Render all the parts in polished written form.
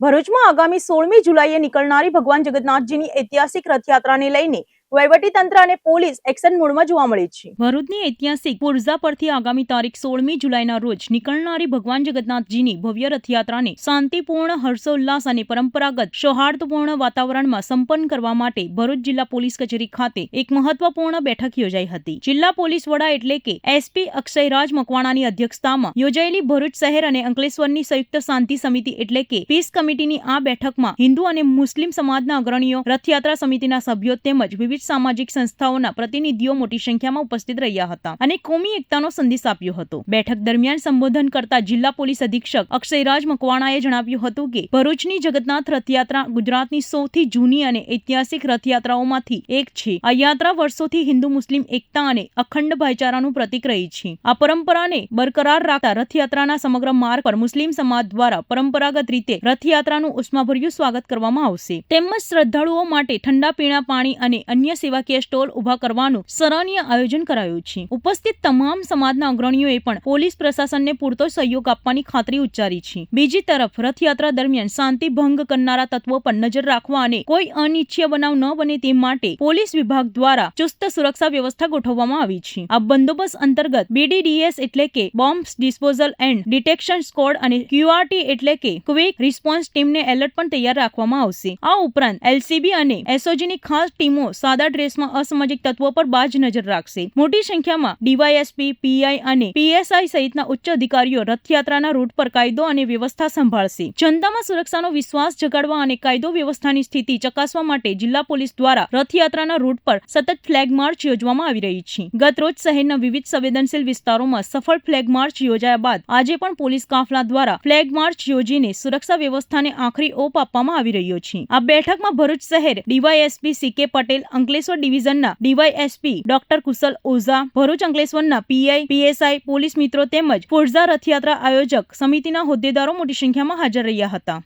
ભરૂચમાં આગામી 16મી જુલાઈએ નીકળનારી ભગવાન જગન્નાથજીની ઐતિહાસિક રથયાત્રાને લઈને વહીવટીતંત્ર અને પોલીસ એક્શન મોડમાં જોવા મળે છે। ભરૂચની ઐતિહાસિક પુરઝા પરથી આગામી તારીખ 16મી જુલાઈના રોજ નીકળનારી ભગવાન જગન્નાથજીની ભવ્ય રથયાત્રાને શાંતિપૂર્ણ, હર્ષોલ્લાસ અને પરંપરાગત સૌહાર્દપૂર્ણ વાતાવરણમાં સંપન્ન કરવા માટે ભરૂચ જિલ્લા પોલીસ કચેરી ખાતે એક મહત્વપૂર્ણ બેઠક યોજાઈ હતી। જિલ્લા પોલીસ વડા એટલે કે એસપી અક્ષયરાજ મકવાણાની અધ્યક્ષતામાં યોજાયેલી ભરૂચ શહેર અને અંકલેશ્વરની સંયુક્ત શાંતિ સમિતિ એટલે કે પીસ કમિટીની આ બેઠકમાં હિન્દુ અને મુસ્લિમ સમાજના અગ્રણીઓ, રથયાત્રા સમિતિના સભ્યો તેમજ વિવિધ સામાજિક સંસ્થાઓના પ્રતિનિધિઓ મોટી સંખ્યામાં ઉપસ્થિત રહ્યા હતા અને કોમી એકતાનો સંદેશ આપ્યો હતો। બેઠક દરમિયાન સંબોધન કરતા જિલ્લા પોલીસ અધિક્ષક અક્ષયરાજ મકવાણાએ જણાવ્યું હતું કે ભરૂચની જગન્નાથ રથયાત્રા ગુજરાતની સૌથી જૂની અને ઐતિહાસિક રથયાત્રાઓમાંથી એક છે। આ યાત્રા વર્ષોથી હિન્દુ મુસ્લિમ એકતા અને અખંડ ભાઈચારાનું પ્રતીક રહી છે। આ પરંપરાને બરકરાર રાખતા રથયાત્રાના સમગ્ર માર્ગ પર મુસ્લિમ સમાજ દ્વારા પરંપરાગત રીતે રથયાત્રાનું ઉષ્માભર્યું સ્વાગત કરવામાં આવશે તેમજ શ્રદ્ધાળુઓ માટે ઠંડા પીણા પાણી અને અન્ય સેવાકીય સ્ટોલ ઉભા કરવાનું સરાહનીય આયોજન કરાયું છે। ઉપસ્થિત તમામ સમાજના અગ્રણીઓએ પણ પોલીસ પ્રશાસનને પૂરતો સહયોગ આપવાની ખાતરી ઉચ્ચારી છે। બીજી તરફ રથયાત્રા દરમિયાન શાંતિ ભંગ કરનારા તત્વો પર નજર રાખવા અને કોઈ અનિચ્છનીય બનાવ ન બને તે માટે પોલીસ વિભાગ દ્વારા ચુસ્ત સુરક્ષા વ્યવસ્થા ગોઠવવામાં આવી છે। આ બંદોબસ્ત અંતર્ગત BDDS એટલે કે bomb disposal and detection squad અને QRT એટલે કે ક્વિક રિસ્પોન્સ ટીમને એલર્ટ પણ તૈયાર રાખવામાં આવશે। આ ઉપરાંત LCB અને SOGની ખાસ ટીમો સાદા ડ્રેસમાં અસામાજિક તત્વો પર બાજ નજર રાખશે। મોટી સંખ્યામાં DYSP, PI અને PSI સહિતના ઉચ્ચ અધિકારીઓ રથયાત્રાના રૂટ પર કાયદો અને વ્યવસ્થા સંભાળશે। જનતામાં સુરક્ષાનો વિશ્વાસ જગાડવા અને કાયદો વ્યવસ્થાની સ્થિતિ ચકાસવા માટે જિલ્લા પોલીસ દ્વારા રથયાત્રાના રૂટ પર સતત ફ્લેગ માર્ચ યોજવામાં આવી રહી છે। ગત રોજ શહેરના વિવિધ સંવેદનશીલ વિસ્તારોમાં સફળ ફ્લેગ માર્ચ યોજાયા બાદ આજે પણ પોલીસ કાફલા દ્વારા ફ્લેગ માર્ચ યોજીને સુરક્ષા વ્યવસ્થાને આખરી ઓપ આપવામાં આવી રહ્યો છે। આ બેઠકમાં ભરૂચ શહેર DYSP CK પટેલ, અંકલેશ્વર ડિવિઝનના DYSP ડોક્ટર કુશલ ઓઝા, ભરૂચ અંકલેશ્વરના PI, PSI, પોલીસ મિત્રો તેમજ પુરઝા રથયાત્રા આયોજક સમિતિના હોદ્દેદારો મોટી સંખ્યામાં હાજર રહ્યા હતા।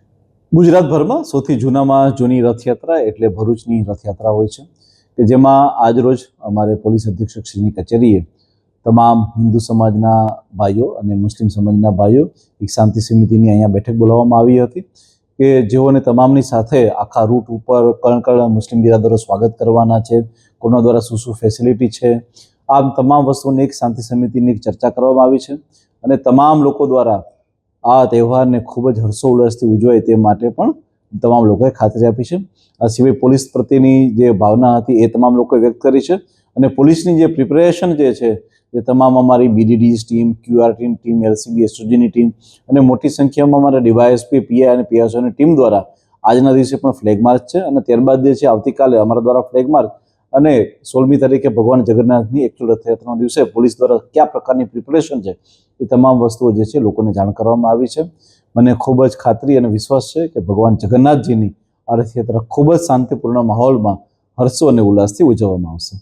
ગુજરાતભરમાં સૌથી જૂનામાં જૂની રથયાત્રા એટલે ભરૂચની રથયાત્રા હોય છે કે જેમાં આજરોજ અમારે પોલીસ અધિક્ષકશ્રીની કચેરીએ તમામ હિન્દુ સમાજના ભાઈઓ અને મુસ્લિમ સમાજના ભાઈઓ એક શાંતિ સમિતિની અહીંયા બેઠક બોલાવવામાં આવી હતી કે જેઓને તમામની સાથે આખા રૂટ ઉપર કણ મુસ્લિમ બિરાદરો સ્વાગત કરવાના છે, કોના દ્વારા શું ફેસિલિટી છે, આ તમામ વસ્તુની એક શાંતિ સમિતિની ચર્ચા કરવામાં આવી છે અને તમામ લોકો દ્વારા આ તહેવારને ખૂબ જ હર્ષોલ્લાસથી ઉજવાય તે માટે પણ તમામ લોકોએ ખાતરી આપી છે। આ સિવાય પોલીસ પ્રત્યેની જે ભાવના હતી એ તમામ લોકોએ વ્યક્ત કરી છે અને પોલીસની જે પ્રિપેરેશન જે છે એ તમામ અમારી BDDS team, QRT team, LCB, SOGની ટીમ અને મોટી સંખ્યામાં અમારા DYSP, PI અને PSOની ટીમ દ્વારા આજના દિવસે પણ ફ્લેગ માર્ચ છે અને ત્યારબાદ જે છે આવતીકાલે અમારા દ્વારા ફ્લેગ માર્ચ અને 16મી તારીખે ભગવાન જગન્નાથની એકચ્યુઅલ રથયાત્રાના દિવસે પોલીસ દ્વારા કયા પ્રકારની પ્રિપેરેશન છે એ તમામ વસ્તુઓ જે છે લોકોને જાણ કરવામાં આવી છે। મને ખૂબ જ ખાતરી અને વિશ્વાસ છે કે ભગવાન જગન્નાથજીની આ રથયાત્રા ખૂબ જ શાંતિપૂર્ણ માહોલમાં હર્ષો અને ઉલ્લાસથી ઉજવવામાં આવશે।